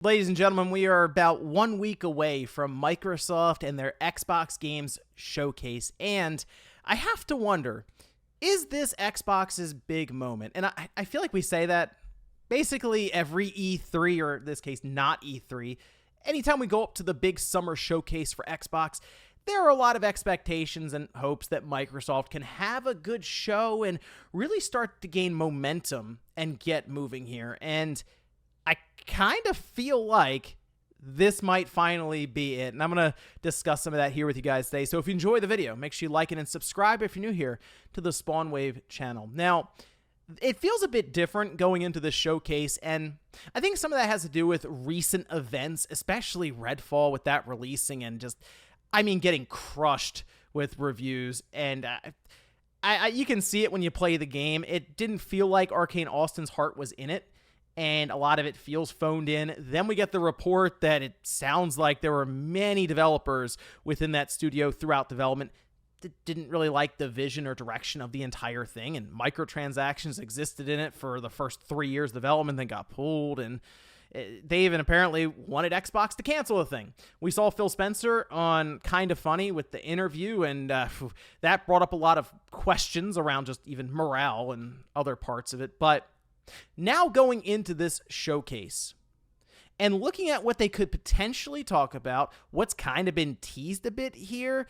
Ladies and gentlemen, we are about 1 week away from Microsoft and their Xbox Games Showcase, and I have to wonder, is this Xbox's big moment? And I feel like we say that basically every E3, or in this case, not E3. Anytime we go up to the big summer showcase for Xbox, there are a lot of expectations and hopes that Microsoft can have a good show and really start to gain momentum and get moving here. And I kind of feel like this might finally be it. And I'm going to discuss some of that here with you guys today. So if you enjoy the video, make sure you like it and subscribe if you're new here to the Spawnwave channel. Now, it feels a bit different going into this showcase, and I think some of that has to do with recent events, especially Redfall with that releasing and just, getting crushed with reviews. And you can see it when you play the game. It didn't feel like Arcane Austin's heart was in it, and a lot of it feels phoned in. Then we get the report that it sounds like there were many developers within that studio throughout development that didn't really like the vision or direction of the entire thing, and microtransactions existed in it for the first 3 years of development, then got pulled, and they even apparently wanted Xbox to cancel the thing. We saw Phil Spencer on Kinda Funny with the interview, and that brought up a lot of questions around just even morale and other parts of it. But now going into this showcase and looking at what they could potentially talk about, what's kind of been teased a bit here,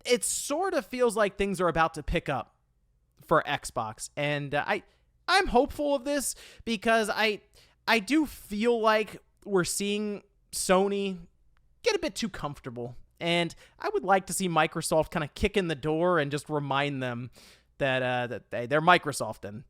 it sort of feels like things are about to pick up for Xbox. And I'm hopeful of this because I do feel like we're seeing Sony get a bit too comfortable. And I would like to see Microsoft kind of kick in the door and just remind them that they're Microsoft and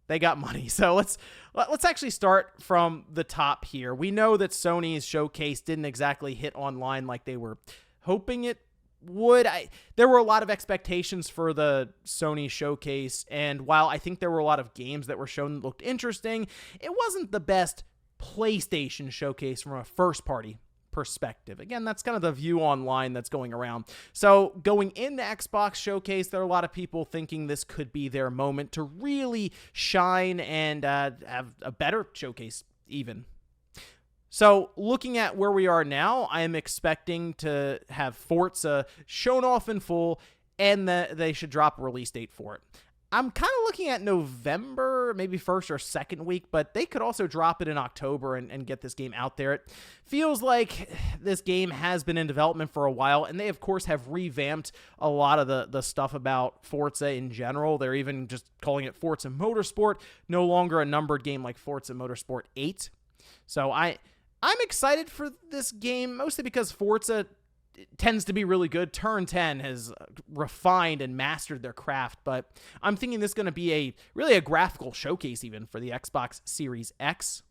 they got money. So let's actually start from the top here. We know that Sony's showcase didn't exactly hit online like they were hoping it would. There were a lot of expectations for the Sony showcase, and while I think there were a lot of games that were shown that looked interesting, it wasn't the best PlayStation showcase from a first-party perspective. Again, that's kind of the view online that's going around. So going into Xbox Showcase, there are a lot of people thinking this could be their moment to really shine and have a better showcase even. So looking at where we are now, I am expecting to have Forza shown off in full, and they should drop a release date for it. I'm kind of looking at November, maybe first or second week, but they could also drop it in October and get this game out there. It feels like this game has been in development for a while, and they, of course, have revamped a lot of the stuff about Forza in general. They're even just calling it Forza Motorsport, no longer a numbered game like Forza Motorsport 8. So I'm excited for this game, mostly because Forza tends to be really good. Turn 10 has refined and mastered their craft, but I'm thinking this is going to be really a graphical showcase even for the Xbox Series X.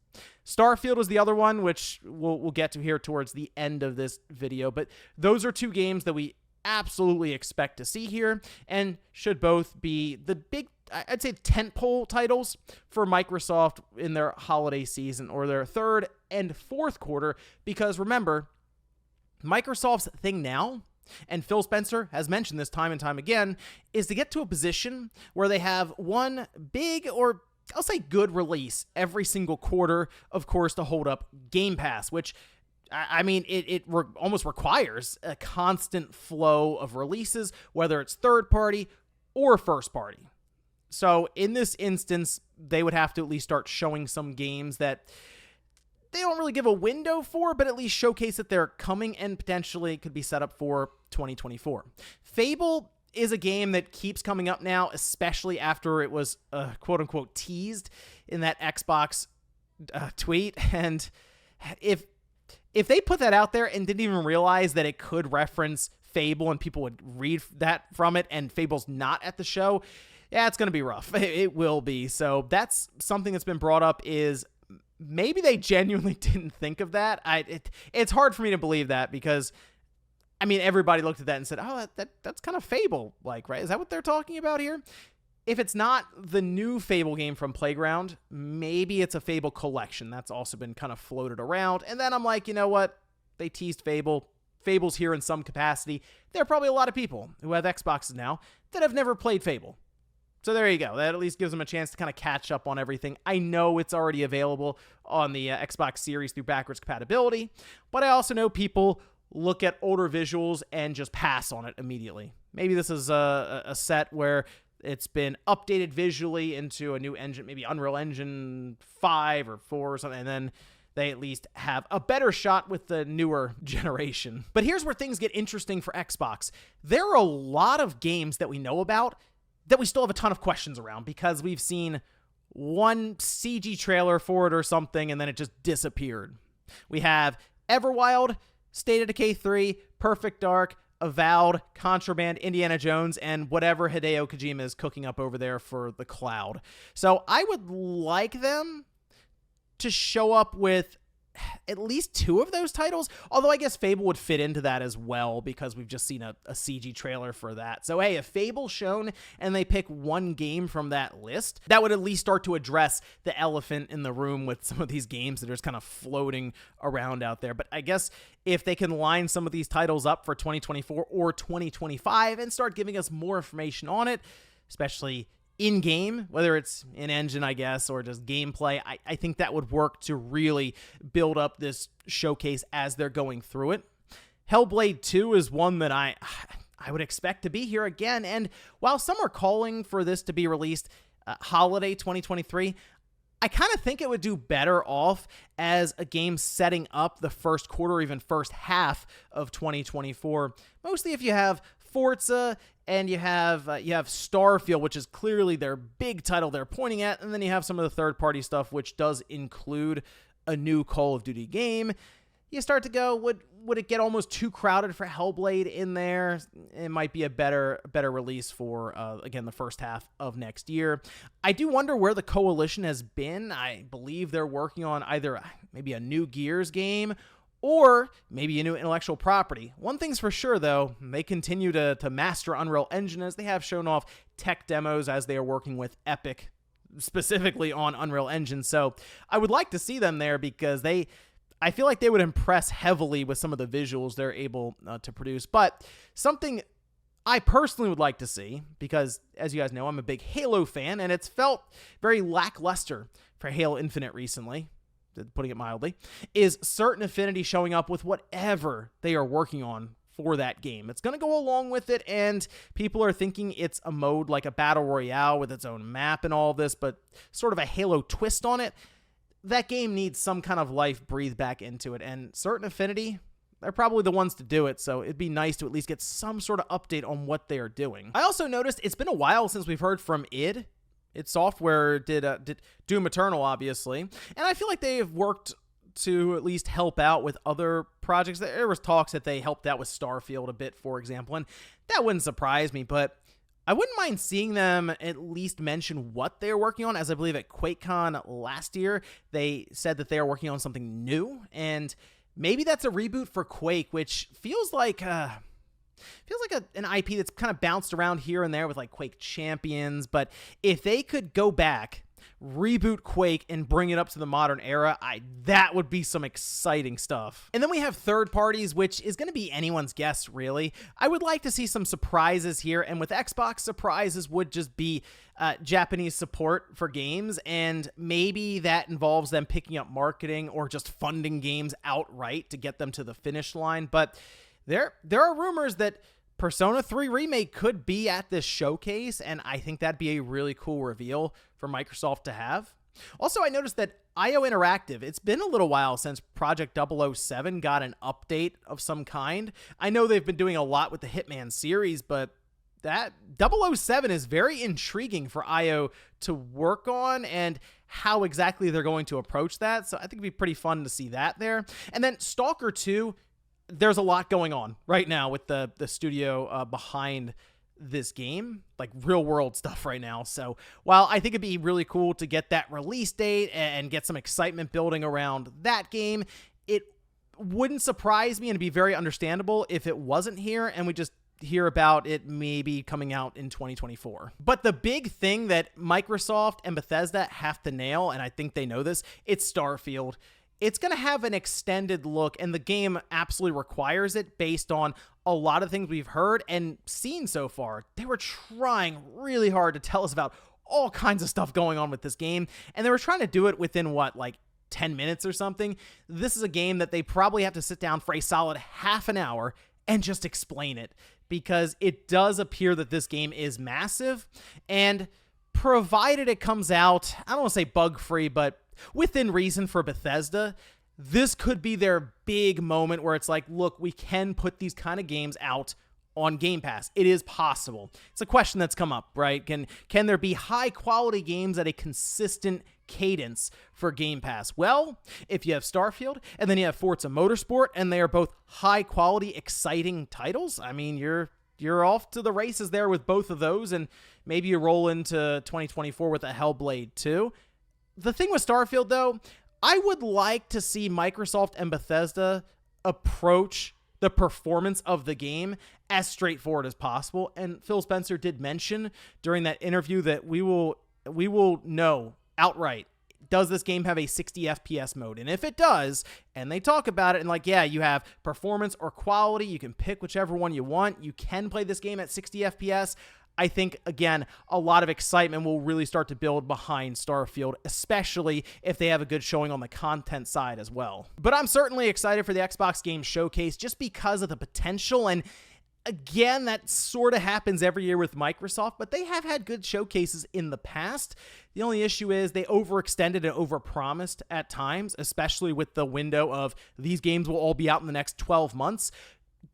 Starfield is the other one, which we'll get to here towards the end of this video, but those are two games that we absolutely expect to see here and should both be the big, I'd say, tentpole titles for Microsoft in their holiday season or their third and fourth quarter, because remember, Microsoft's thing now, and Phil Spencer has mentioned this time and time again, is to get to a position where they have one big, or I'll say good, release every single quarter, of course, to hold up Game Pass, which it almost requires a constant flow of releases, whether it's third party or first party. So in this instance, they would have to at least start showing some games that they don't really give a window for, but at least showcase that they're coming and potentially could be set up for 2024. Fable is a game that keeps coming up now, especially after it was quote-unquote teased in that Xbox tweet. And if they put that out there and didn't even realize that it could reference Fable and people would read that from it and Fable's not at the show, yeah, it's going to be rough. It will be. So that's something that's been brought up, is maybe they genuinely didn't think of that. It's hard for me to believe that because, everybody looked at that and said, oh, that's kind of Fable-like, right? Is that what they're talking about here? If it's not the new Fable game from Playground, maybe it's a Fable collection. That's also been kind of floated around. And then I'm like, you know what? They teased Fable. Fable's here in some capacity. There are probably a lot of people who have Xboxes now that have never played Fable. So there you go. That at least gives them a chance to kind of catch up on everything. I know it's already available on the Xbox Series through backwards compatibility, but I also know people look at older visuals and just pass on it immediately. Maybe this is a set where it's been updated visually into a new engine, maybe Unreal Engine 5 or 4 or something, and then they at least have a better shot with the newer generation. But here's where things get interesting for Xbox. There are a lot of games that we know about that we still have a ton of questions around because we've seen one CG trailer for it or something, and then it just disappeared. We have Everwild, State of Decay 3, Perfect Dark, Avowed, Contraband, Indiana Jones, and whatever Hideo Kojima is cooking up over there for the cloud. So I would like them to show up with at least 2 of those titles, although I guess Fable would fit into that as well because we've just seen a CG trailer for that. So hey, if Fable's shown and they pick one game from that list, that would at least start to address the elephant in the room with some of these games that are just kind of floating around out there. But I guess if they can line some of these titles up for 2024 or 2025 and start giving us more information on it, especially in-game, whether it's in-engine, I guess, or just gameplay, I think that would work to really build up this showcase as they're going through it. Hellblade 2 is one that I would expect to be here again, and while some are calling for this to be released holiday 2023, I kind of think it would do better off as a game setting up the first quarter or even first half of 2024, mostly if you have Forza and you have Starfield, which is clearly their big title they're pointing at, and then you have some of the third-party stuff, which does include a new Call of Duty game. You start to go, would it get almost too crowded for Hellblade in there? It might be a better release for, again, the first half of next year. I do wonder where the Coalition has been. I believe they're working on either maybe a new Gears game or maybe a new intellectual property. One thing's for sure, though, they continue to master Unreal Engine as they have shown off tech demos as they are working with Epic, specifically on Unreal Engine. So I would like to see them there because I feel like they would impress heavily with some of the visuals they're able to produce. But something I personally would like to see, because as you guys know, I'm a big Halo fan, and it's felt very lackluster for Halo Infinite recently, putting it mildly, is Certain Affinity showing up with whatever they are working on for that game. It's going to go along with it, and people are thinking it's a mode like a Battle Royale with its own map and all this, but sort of a Halo twist on it. That game needs some kind of life breathed back into it, and Certain Affinity, they're probably the ones to do it, so it'd be nice to at least get some sort of update on what they are doing. I also noticed it's been a while since we've heard from id Software did Doom Eternal, obviously, and I feel like they've worked to at least help out with other projects. There was talks that they helped out with Starfield a bit, for example, and that wouldn't surprise me, but I wouldn't mind seeing them at least mention what they're working on, as I believe at QuakeCon last year, they said that they are working on something new, and maybe that's a reboot for Quake, which feels like an IP that's kind of bounced around here and there with like Quake Champions, but if they could go back, reboot Quake, and bring it up to the modern era, that would be some exciting stuff. And then we have third parties, which is going to be anyone's guess, really. I would like to see some surprises here, and with Xbox, surprises would just be Japanese support for games, and maybe that involves them picking up marketing or just funding games outright to get them to the finish line. But there are rumors that Persona 3 Remake could be at this showcase, and I think that'd be a really cool reveal for Microsoft to have. Also, I noticed that IO Interactive, it's been a little while since Project 007 got an update of some kind. I know they've been doing a lot with the Hitman series, but that 007 is very intriguing for IO to work on, and how exactly they're going to approach that. So I think it'd be pretty fun to see that there. And then Stalker 2, there's a lot going on right now with the studio behind this game, like real world stuff right now. So while I think it'd be really cool to get that release date and get some excitement building around that game, it wouldn't surprise me and it'd be very understandable if it wasn't here and we just hear about it maybe coming out in 2024. But the big thing that Microsoft and Bethesda have to nail, and I think they know this, it's Starfield. it's going to have an extended look, and the game absolutely requires it based on a lot of things we've heard and seen so far. They were trying really hard to tell us about all kinds of stuff going on with this game, and they were trying to do it within, what, like 10 minutes or something? This is a game that they probably have to sit down for a solid half an hour and just explain it, because it does appear that this game is massive, and provided it comes out, I don't want to say bug-free, but within reason for Bethesda, this could be their big moment where it's like, look, we can put these kind of games out on Game Pass. It is possible. It's a question that's come up, right? Can there be high-quality games at a consistent cadence for Game Pass? Well, if you have Starfield and then you have Forza Motorsport, and they are both high-quality, exciting titles, I mean, you're off to the races there with both of those, and maybe you roll into 2024 with a Hellblade 2. The thing with Starfield, though, I would like to see Microsoft and Bethesda approach the performance of the game as straightforward as possible. And Phil Spencer did mention during that interview that we will know outright, does this game have a 60 FPS mode? And if it does, and they talk about it, and like, yeah, you have performance or quality, you can pick whichever one you want. You can play this game at 60 FPS. I think, again, a lot of excitement will really start to build behind Starfield, especially if they have a good showing on the content side as well. But I'm certainly excited for the Xbox Game Showcase just because of the potential. And again, that sort of happens every year with Microsoft, but they have had good showcases in the past. The only issue is they overextended and overpromised at times, especially with the window of these games will all be out in the next 12 months.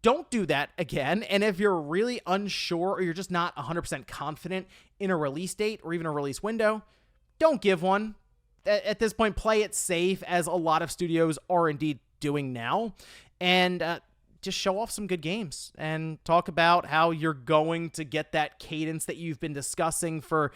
Don't do that again. And if you're really unsure or you're just not 100% confident in a release date or even a release window, don't give one. At this point, play it safe, as a lot of studios are indeed doing now. And just show off some good games and talk about how you're going to get that cadence that you've been discussing for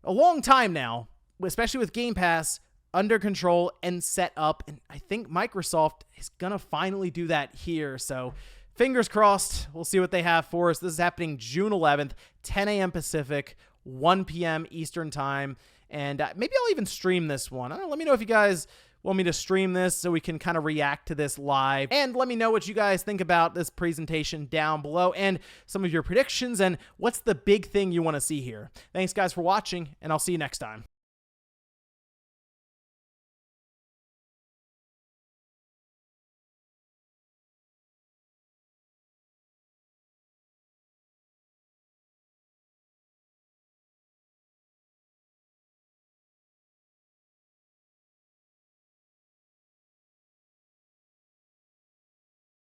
a long time now, especially with Game Pass, under control and set up. And I think Microsoft is going to finally do that here. So fingers crossed. We'll see what they have for us. This is happening June 11th, 10 a.m. Pacific, 1 p.m. Eastern time. And maybe I'll even stream this one. I don't know, let me know if you guys want me to stream this so we can kind of react to this live. And let me know what you guys think about this presentation down below and some of your predictions and what's the big thing you want to see here. Thanks, guys, for watching, and I'll see you next time.